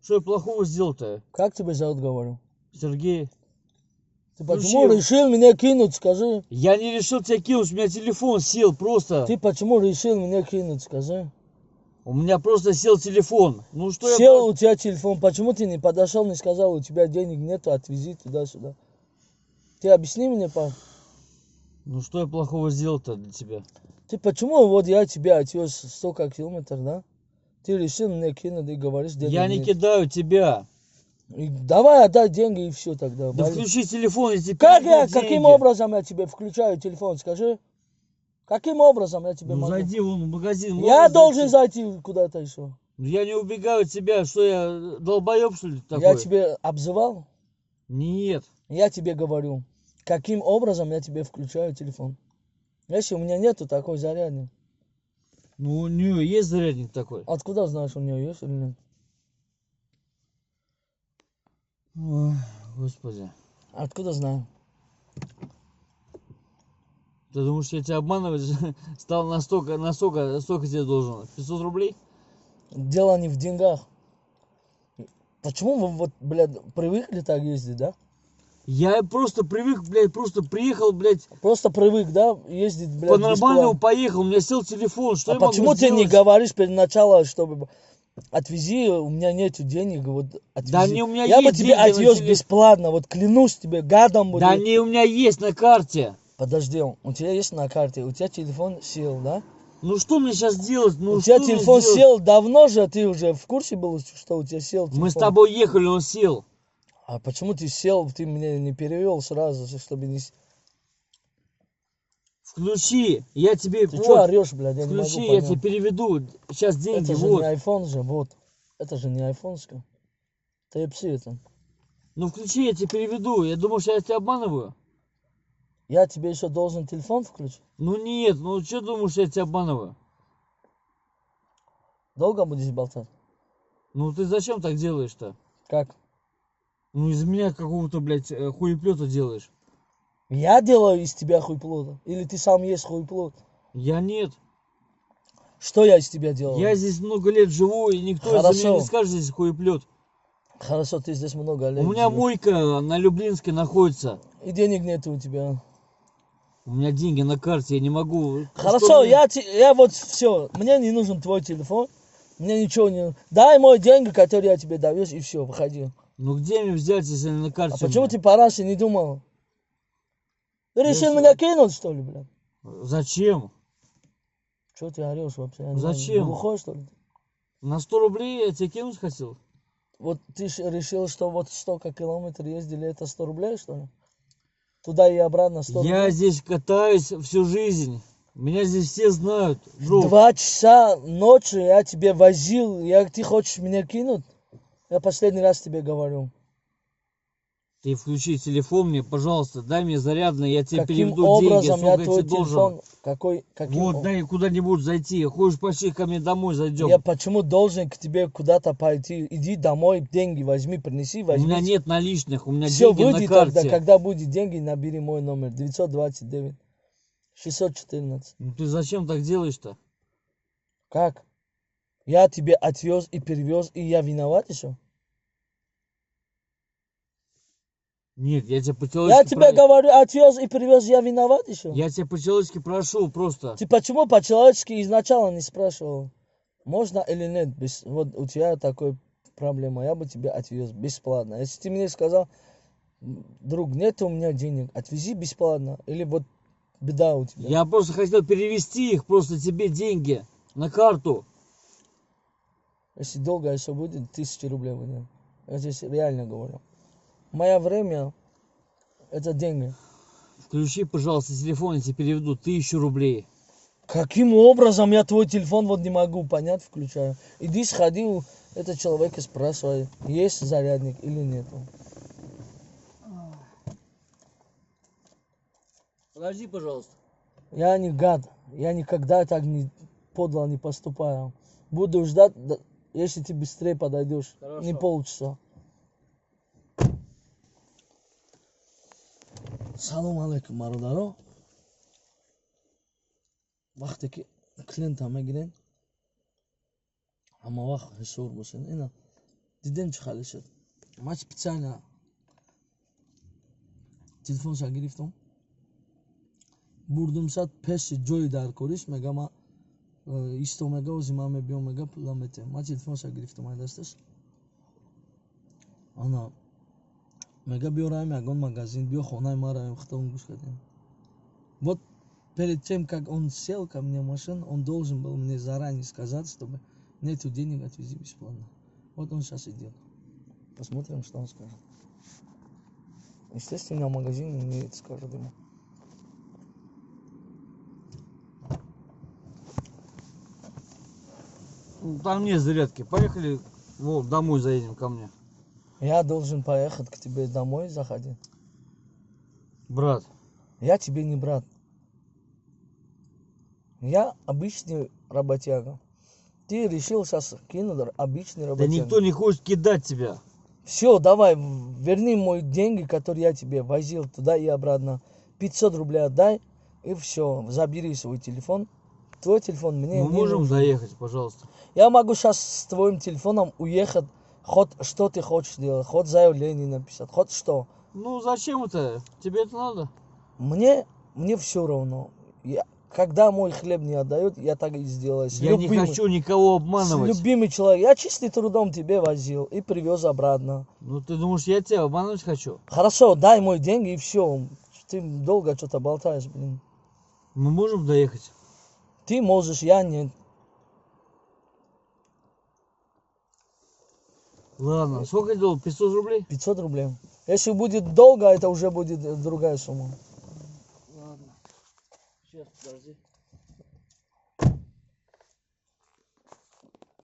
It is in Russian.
Что я плохого сделал-то? Как тебя зовут, говорю? Сергей. Ты почему решил меня кинуть, скажи? Я не решил тебя кинуть, у меня телефон сел просто. Ты почему решил меня кинуть, скажи? У меня просто сел телефон. Ну что Сел у тебя телефон, почему ты не подошел, не сказал, у тебя денег нету, отвези туда-сюда? Ты объясни мне, пап. Ну что я плохого сделал-то для тебя? Ты почему вот я тебя отвез столько километров, да? Ты решил меня кинуть и говоришь, денег Я не нет. кидаю тебя. И давай отдай деньги и все тогда. Да включи телефон, я тебе Каким образом я тебе включаю телефон, скажи? Каким образом я тебе могу? Зайди вон в магазин. Я должен зайти куда-то еще. Я не убегаю от тебя, что я долбоеб, что ли, такой? Я тебе обзывал? Нет. Я тебе говорю, каким образом я тебе включаю телефон. Если у меня нету такой зарядник. Ну у нее есть зарядник такой. Откуда знаешь, у нее есть или нет? Ой, господи. Откуда знаю? Ты думаешь, я тебя обманывать стал настолько тебе должен? 500 рублей? Дело не в деньгах. Почему вы вот, блядь, привыкли так ездить, да? Я просто привык, блядь, просто приехал, блядь. Просто привык, да, ездить, блядь, По нормальному поехал, у меня сел телефон, что я могу почему ты сделать? не говоришь перед началом, чтобы отвези, у меня нету денег, вот отвези. Да не, у меня я есть бы тебе отвез бесплатно, вот клянусь тебе, гадом буду. Да не, у меня есть на карте. Подожди, у тебя есть на карте, у тебя телефон сел, да? Ну что мне сейчас делать? Ну, у тебя телефон сел давно же, ты уже в курсе был, что у тебя сел телефон? Мы с тобой ехали, он сел. А почему ты сел, ты меня не перевел сразу, чтобы не... Включи, я тебе... Ты что орешь, блядь, я включи, не могу я тебе переведу. Сейчас деньги, это же вот. не айфон же, вот. Это же не айфонская. Type-C это. Ну включи, я тебе переведу. Я думал, что я тебя обманываю. Я тебе еще должен телефон включить? Ну нет, ну что думаешь, я тебя обманываю? Долго будешь болтать? Ну ты зачем так делаешь-то? Как? Ну из меня какого-то, блядь, хуеплета делаешь. Я делаю из тебя хуйплота? Или ты сам есть хуйплот? Я нет. Что я из тебя делаю? Я здесь много лет живу, и никто из-за меня не скажет здесь хуеплет. Хорошо, ты здесь много лет У меня живешь. мойка на Люблинской находится. И денег нет у тебя. У меня деньги на карте, я не могу. Хорошо, я вот все. Мне не нужен твой телефон. Мне ничего не... Дай мои деньги, которые я тебе довез, и все, выходи. Ну где мне взять, если на карте? А почему ты пораньше не думал? Ты решил меня кинуть, что ли, блядь? Зачем? Что ты орешь вообще? Зачем? Глухой, что ли? На 100 рублей я тебе кинуть хотел? Вот ты решил, что вот столько километров ездили, это 100 рублей, что ли? Туда и обратно 100 рублей? Я здесь катаюсь всю жизнь. Меня здесь все знают. Друг. 2 часа ночи я тебе возил, ты хочешь меня кинуть? Я последний раз тебе говорю. Ты включи телефон мне, пожалуйста, дай мне зарядный, я тебе Каким переведу деньги, образом я сколько твой я тебе телефон... должен. Вот, дай куда-нибудь зайти. Хочешь, пошли ко мне домой, зайдем. Я почему должен к тебе куда-то пойти? Иди домой, деньги возьми, принеси, возьми. У меня нет наличных, у меня все деньги выйдет на карте. Тогда, когда будет деньги, набери мой номер. 929 614. Ну ты зачем так делаешь-то? Как? Я тебе отвез и перевез, и я виноват еще? Нет, я тебя по-человечески... Я тебе говорю, отвез и привез, я виноват еще? Я тебя по-человечески прошу просто. Ты почему по-человечески изначально не спрашивал? Можно или нет? Вот у тебя такая проблема, я бы тебя отвез бесплатно. Если ты мне сказал, друг, нет у меня денег, отвези бесплатно. Или вот беда у тебя. Я просто хотел перевести их, просто тебе деньги на карту. Если долго еще будет, 1000 рублей будет. Я здесь реально говорю. Мое время это деньги. Включи, пожалуйста, телефон, я тебе переведу 1000 рублей. Каким образом я твой телефон вот не могу понять, включаю? Иди сходи у этого человека, спрашивай, есть зарядник или нет. Подожди, пожалуйста. Я не гад. Я никогда так не подло не поступаю. Буду ждать, если ты быстрее подойдешь. Хорошо. Не полчаса. Салом алейкум, бародаро. وقتی که کلینت هم میگیرین اما وقت حسور باشین اینا Диден чихалишет. Мать специально телефон шагирифтом. Бурдум сад пеши джой дар кориш мегама исто мега узимаме био мега пуламете. Мать телефон шагирифтом айдастес. Она мега био раем ягон магазин био хонай ма раем хтон гуш кадем. Вот перед тем, как он сел ко мне в машину, он должен был мне заранее сказать, чтобы нету денег, отвези бесплатно. Вот он сейчас идет. Посмотрим, что он скажет. Естественно, в магазине мне это скажет ему. Там нет зарядки. Поехали, вот, домой заедем ко мне. Я должен поехать к тебе домой, заходи. Брат. Я тебе не брат. Я обычный работяга. Ты решил сейчас кинуть обычный Да работяга. никто не хочет кидать тебя. Все, давай, верни мои деньги, которые я тебе возил туда и обратно. 500 рублей отдай, и все. Забери свой телефон. Твой телефон мне Мы не можем нужен. заехать, пожалуйста. Я могу сейчас с твоим телефоном уехать, хоть что ты хочешь делать, хоть заявление написать, хоть что. Ну зачем это? Тебе это надо? Мне все равно. Когда мой хлеб не отдают, я так и сделаю. Я не хочу никого обманывать. С любимый человек. Я чистым трудом тебе возил и привез обратно. Ну ты думаешь, я тебя обманывать хочу? Хорошо, дай мои деньги и все. Ты долго что-то болтаешь, блин. Мы можем доехать? Ты можешь, я нет. Ладно, сколько делал? 500 рублей? 500 рублей. Если будет долго, это уже будет другая сумма. Ладно. Сейчас, подожди.